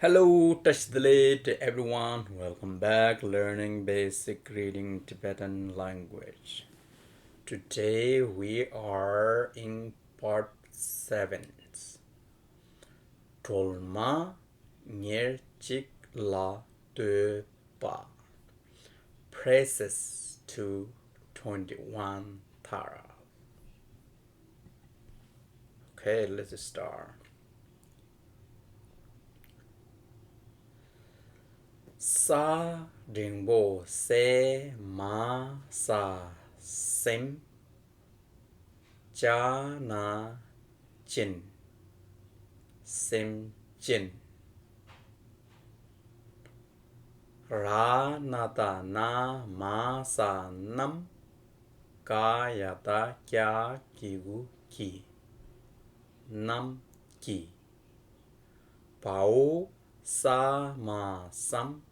Hello, touch the lid to everyone. Welcome back, learning basic reading Tibetan language. Today we are in part 7. Tolma Nyer Chik La De Pa. Praises to 21 Tara. Okay, let's start. Sa đình bồ se ma sa sem cha na chin sem chin ra na ta na ma sa nam ka ya ta kya ki gu ki nam ki pao sa ma sam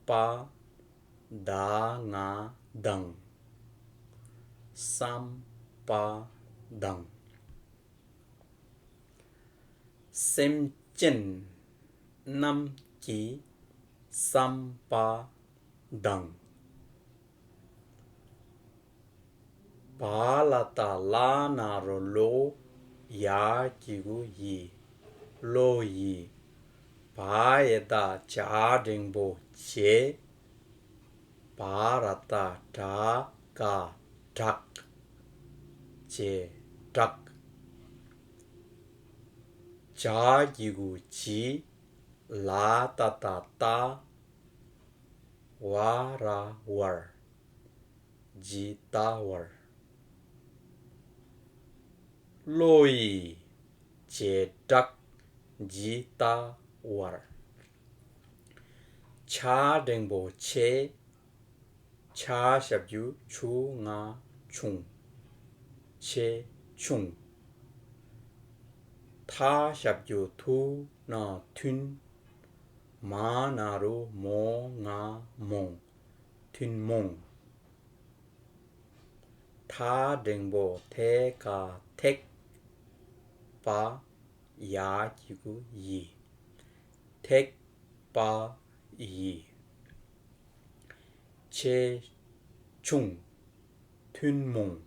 pa da nga dang sam pa dang sem chin nam ki sam pa dang ba la ta la na ro lo ya ki gu yi lo yi ba ye ta cha ding bo che ba ra ta da ka dak che dak cha ki gu chi la ta ta ta wa ra war ji ta war lo yi che dak ji ta war cha ding bo che cha shab yu chu nga chung che chung tha shab yu thu na thun ma na ru mo nga mong thun mong tha ding bo the ka thek pa ya ki gu yi thek pa yi che chung thun mong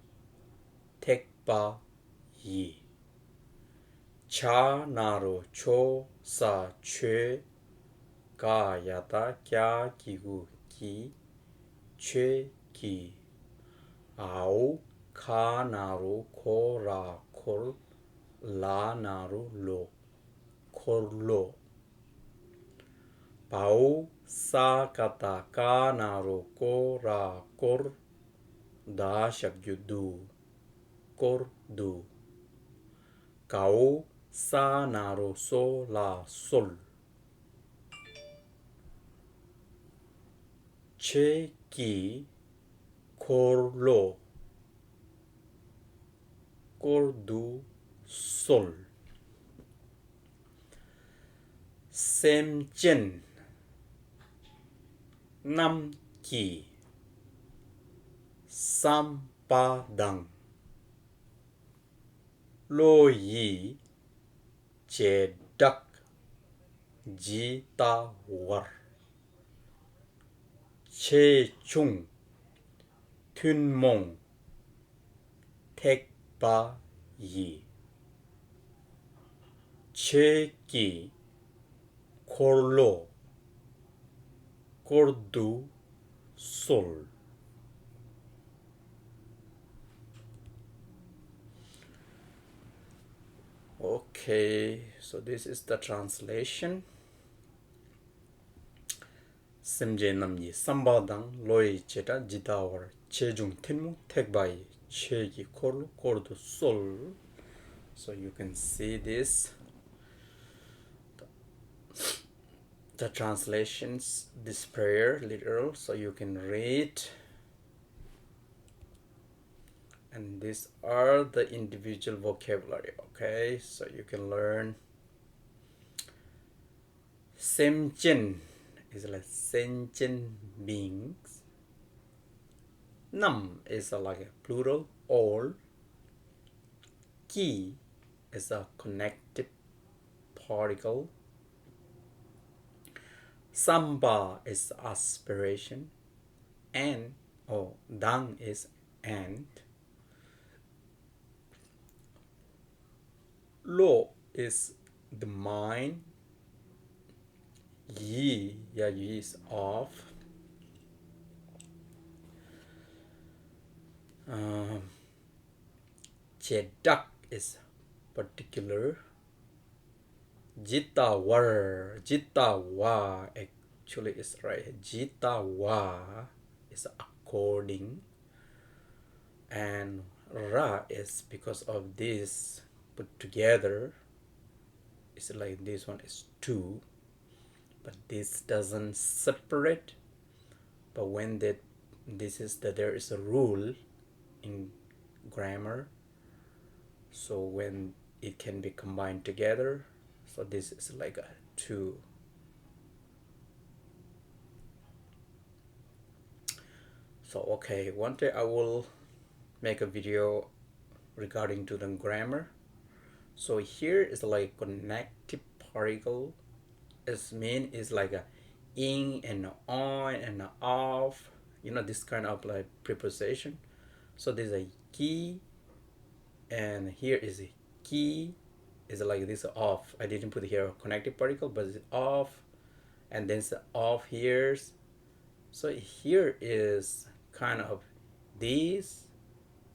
thek pa yi cha na ro cho sa che ka ya ta kya ki gu ki che ki ao ka na ro ko ra kor la na ro lo kor lo pao sa ka ta ka na ro ko ra kor da shab yu du kor du cao sa na ro so la sol che ki kor lo kor du sol sem chen nam ki sam pa dang lo yi che dak ji ta war che chung thun mong thek pa yi che ki kor lo kor du sol. Okay, so this is the translation. Semje nam yi samba dang loi cheta jitawar chejung tinmu tekbai chegi kor kor du sol. So you can see this. The translations, this prayer literal, so you can read. And these are the individual vocabulary, okay? So you can learn. Semchen is like sentient beings. Nam is like a plural, all. Ki is a connective particle. Samba is aspiration, and dang is and, lo is the mind, yi, yeah, yi is off, um, chedak is particular, jita wa actually is right, jita wa is according, and ra is because of this put together, it's like this one is two, but this doesn't separate. But when this is that there is a rule in grammar, so when it can be combined together, so this is like a two. So okay, one day I will make a video regarding to the grammar. So here is like connective particle. Its mean is like a in and on and off, this kind of like preposition. So there's a key, and here is a key is like this off. I didn't put here a connective particle, but it's off, and then it's off here. So here is kind of these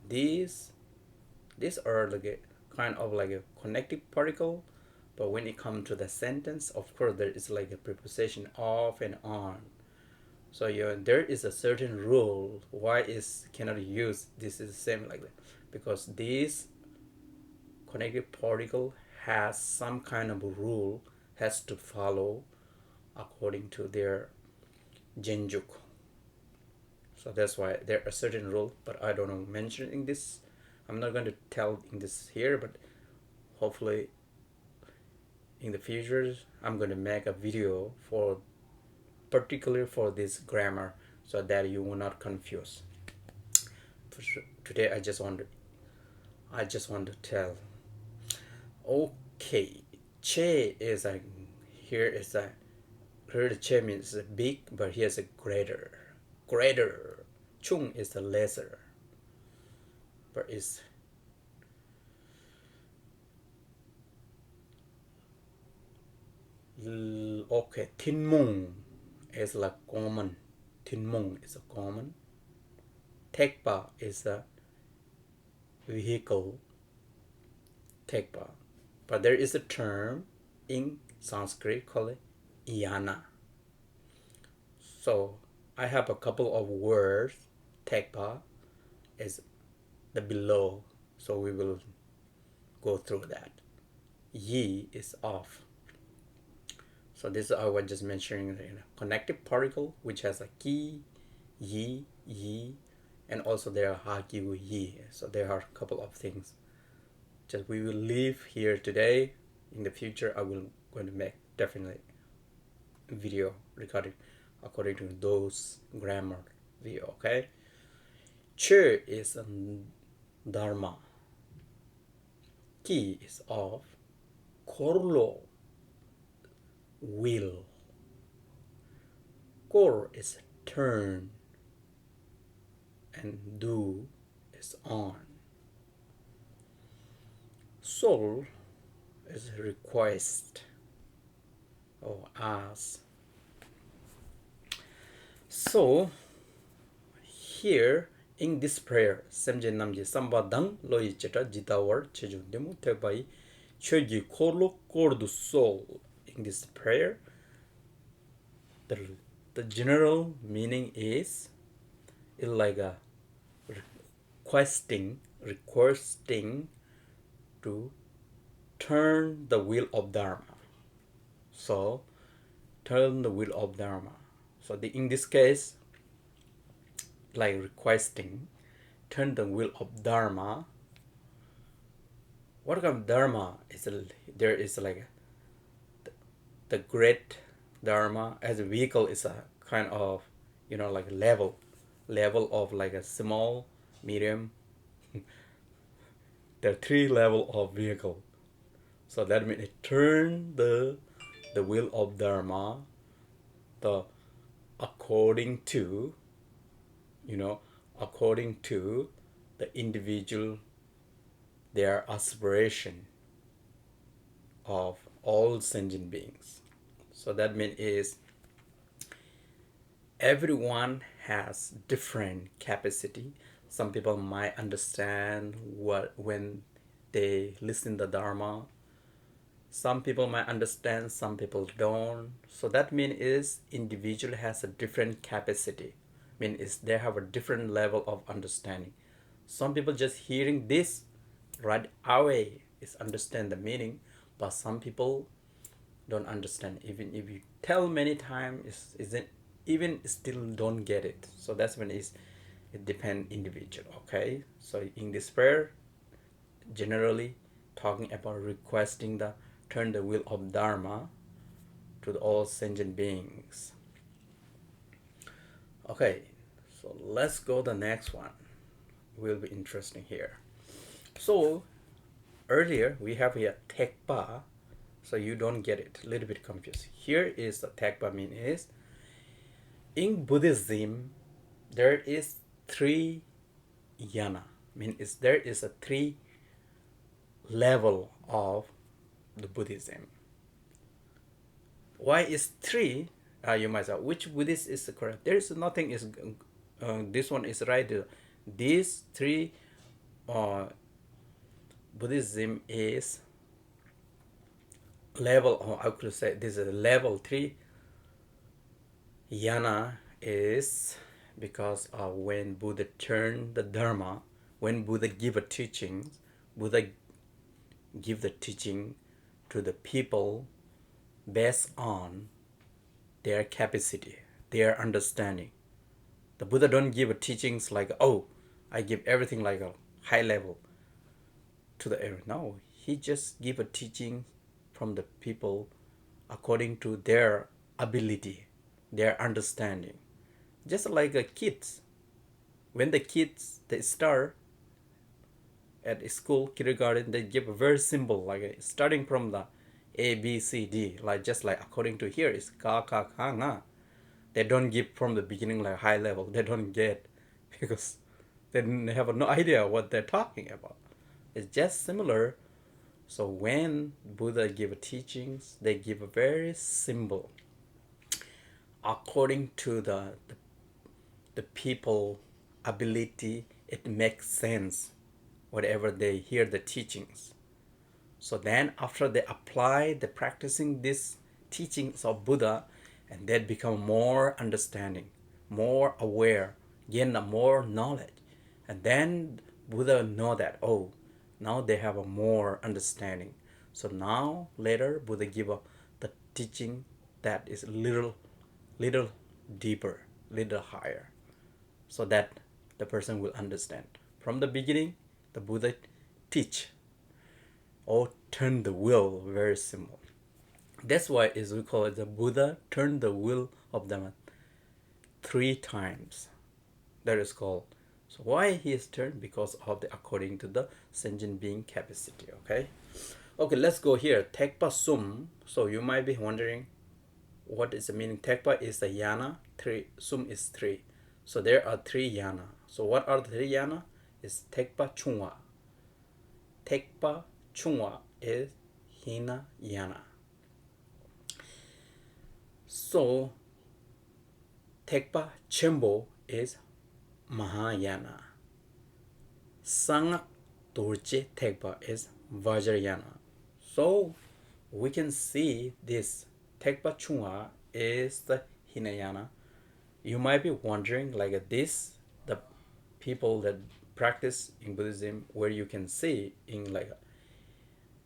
these are like a kind of like a connective particle, but when it comes to the sentence, of course there is like a preposition off and on. So there is a certain rule why is cannot use this is the same like that, because this connective particle has some kind of a rule, has to follow according to their genjuk. So that's why there are certain rules, but I don't know mention in this. I'm not going to tell in this here, but hopefully in the future I'm going to make a video for particularly for this grammar, so that you will not confuse. Today I just want to tell. Okay, che is a here is a here the che means big, but here's a greater. Chung is the lesser, but it's okay. Tin mung is like common. Tin mung is a common. Tekpa is a vehicle. Tekpa, but there is a term in Sanskrit called yana. So I have a couple of words. Tekpa is the below, so we will go through that. Yi is off. So this I was just mentioning the connective particle, which has a ki, yi, and also there are hakiu yi. So there are a couple of things. Just we will leave here today. In the future, I will going to make definitely video recording according to those grammar video. Okay. Che is dharma. Ki is off. Korlo, will. Kor is turn, and do is on. Soul is request or ask. So here in this prayer, semje namje samba dang loi cheta jitawar cheju demu tebai choji korlo kordu soul. In this prayer, the general meaning is like a requesting to turn the wheel of Dharma. So turn the wheel of Dharma. So in this case, like requesting, turn the wheel of Dharma. What kind of Dharma is there is like the great Dharma as a vehicle is a kind of like level of like a small, medium. There are three level of vehicle. So that means it turn the wheel of Dharma the according to, according to the individual, their aspiration of all sentient beings. So that means is everyone has different capacity. Some people might understand what when they listen to Dharma. Some people might understand, some people don't. So that means is individual has a different capacity. Mean is they have a different level of understanding. Some people just hearing this right away is understand the meaning, but some people don't understand. Even if you tell many times, isn't even still don't get it. So that's when it depend individual. Okay. So in this prayer, generally talking about requesting the turn the wheel of Dharma to all sentient beings. Okay, so let's go the next one. Will be interesting here. So earlier we have here tekpa, so you don't get it. A little bit confused. Here is the tekpa mean is in Buddhism there is three yana. Mean is there is a three level of the Buddhism. Why is three? You might say, which Buddhist is correct? There is nothing is. This one is right. These three Buddhism is level. Or I could say this is level three. Yana is because when Buddha turned the Dharma, when Buddha give a teaching, Buddha give the teaching to the people based on their capacity, their understanding. The Buddha don't give a teachings like, oh, I give everything like a high level to the area. No, he just give a teaching from the people according to their ability, their understanding. Just like a kids, when the kids they start at school kindergarten, they give a very simple like starting from the A B C D, like just like according to here is ka ka ka nga. They don't give from the beginning like high level. They don't get because they have no idea what they're talking about. It's just similar. So when Buddha give teachings, they give a very simple according to the people ability. It makes sense whatever they hear the teachings. So then after they apply the practicing these teachings of Buddha, and they become more understanding, more aware, gain more knowledge. And then Buddha know that, oh, now they have a more understanding. So now later Buddha give up the teaching that is little deeper, little higher, so that the person will understand. From the beginning, the Buddha teach or turn the wheel very simple. That's why is we call it the Buddha turned the wheel of Dhamma three times. That is called. So why he is turned? Because of the according to the sentient being capacity. Okay. Okay, let's go here. Tekpa sum. So you might be wondering what is the meaning. Tekpa is the yana. Three sum is three. So there are three yana. So what are the three yana? Is tekpa chungwa. Tekpa chungwa is Hinayana. So Tekpa Chembo is Mahayana. Sangak Dorje Tekpa is Vajrayana. So we can see this Tekpa Chunga is the Hinayana. You might be wondering like this, the people that practice in Buddhism, where you can see in like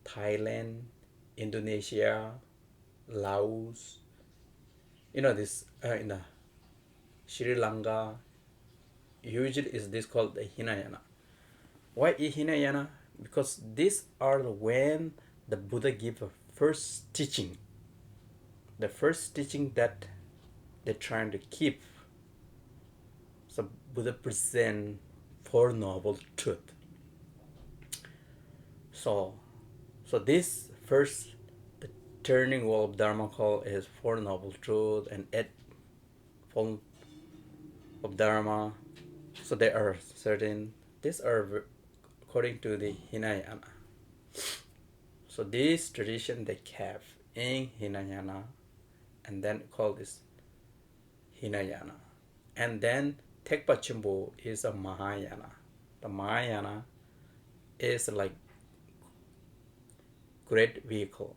Thailand, Indonesia, Laos, this in the Sri Lanka, usually is this called the Hinayana. Why is Hinayana? Because these are when the Buddha give a first teaching. The first teaching that they're trying to keep. So Buddha present Four Noble Truth. So this first the turning wheel of Dharma call is Four Noble Truths and Eight Fold of Dharma. So there are certain, these are according to the Hinayana. So this tradition they kept in Hinayana and then call this Hinayana. And then Tekpa Chimbo is a Mahayana. The Mahayana is like great vehicle.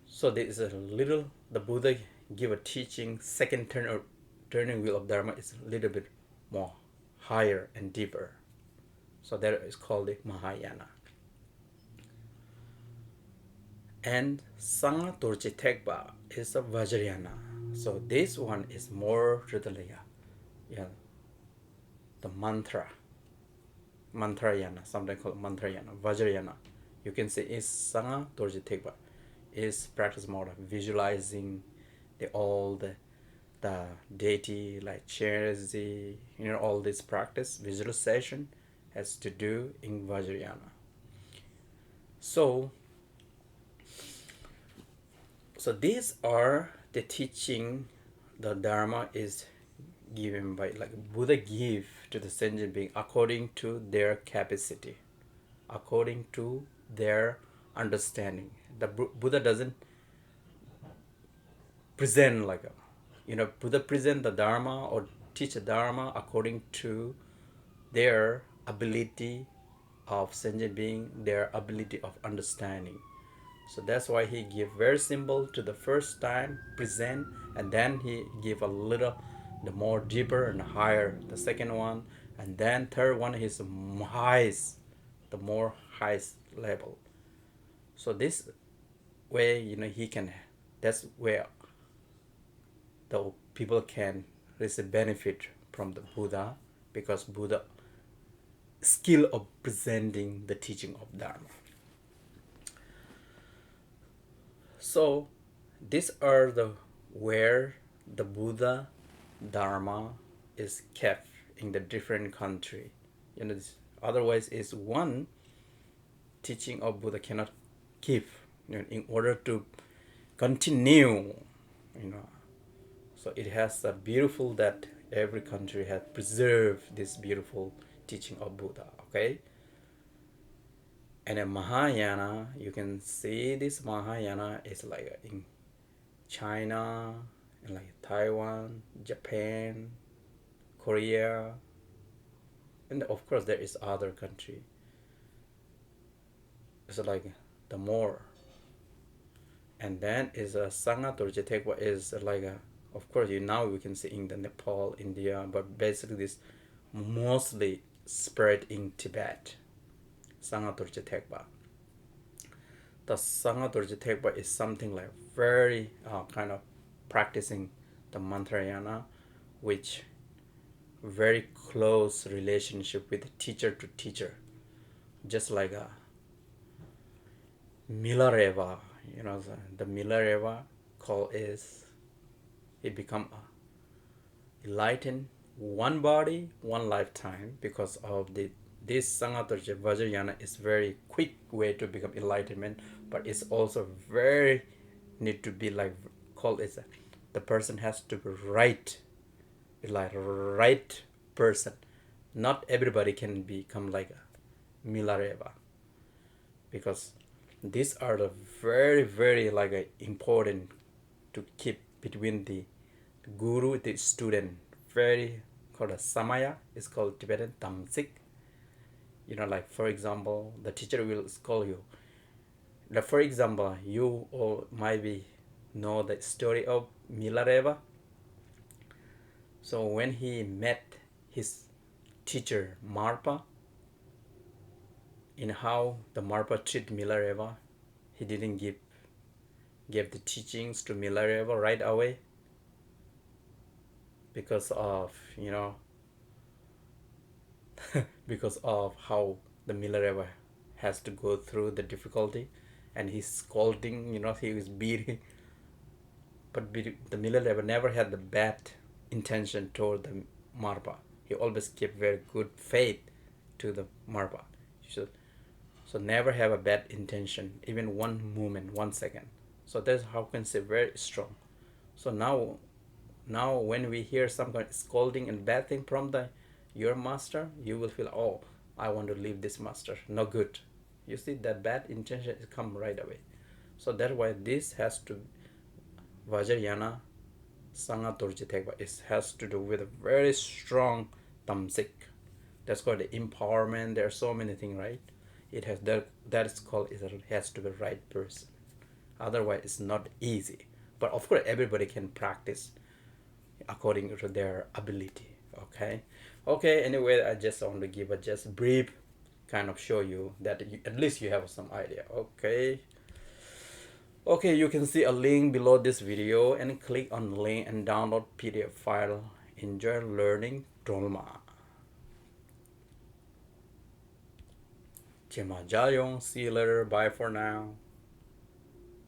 So there is a little, the Buddha give a teaching, second turning wheel of Dharma is a little bit more higher and deeper. So that is called the Mahayana. And Sangha Dorje Tekpa is a Vajrayana. So this one is more to the the mantrayana, something called mantrayana, Vajrayana. You can say is Sangha Dorje Tekpa is practice more of visualizing all the deity like Cherzi, all this practice visualization has to do in Vajrayana. So these are the teaching the Dharma is given by, like Buddha give to the sentient being according to their capacity, according to their understanding. The Buddha doesn't present like Buddha present the Dharma or teach the Dharma according to their ability of sentient being, their ability of understanding. So that's why he give very simple to the first time present, and then he give a little the more deeper and higher the second one, and then third one is highest, the more highest level. So this way he can, that's where the people can receive benefit from the Buddha, because Buddha skill of presenting the teaching of Dharma. So these are the where the Buddha Dharma is kept in the different country. Otherwise is one teaching of Buddha cannot keep in order to continue. So it has a beautiful that every country has preserved this beautiful teaching of Buddha. Okay. And in Mahayana, you can see this Mahayana is like in China, and like Taiwan, Japan, Korea, and of course there is other country. It's like the more. And then is a Sangha Dorje Tekpa is like of course now we can see in the Nepal, India, but basically this mostly spread in Tibet. Sangha Dorje Tekpa. The Sangha Dorje Tekpa is something like very kind of practicing the mantrayana, which very close relationship with teacher to teacher, just like a Milareva. The Milareva call is it become enlightened one body, one lifetime, because of this Sangha Dorje Vajrayana is very quick way to become enlightenment, but it's also very need to be like called is the person has to be right, like right person. Not everybody can become like a Milareva, because these are the very very like important to keep between the guru the student, very called a samaya, is called Tibetan tamsik. Like for example the teacher will call you, like for example you all might be know the story of Milareva. So when he met his teacher Marpa, in how the Marpa treated Milareva, he didn't give the teachings to Milareva right away, because of because of how the Milareva has to go through the difficulty, and he's scolding, he was beating. But the Milareva never had the bad intention toward the Marpa. He always kept very good faith to the Marpa. So never have a bad intention, even one moment, 1 second. So that's how can say very strong. So now when we hear some kind of scolding and bad thing from the your master, you will feel, oh, I want to leave this master, no good. You see that bad intention is come right away. So that's why this has to Vajrayana Sangha Turjitekva. It has to do with a very strong tamsik. That's called the empowerment. There are so many things, right? It has that is called, it has to be the right person. Otherwise it's not easy. But of course everybody can practice according to their ability. Okay, anyway, I just want to give a just brief kind of show you that at least you have some idea. Okay, you can see a link below this video and click on the link and download PDF file. Enjoy learning Dolma. Chima Jayong. See you later. Bye for now.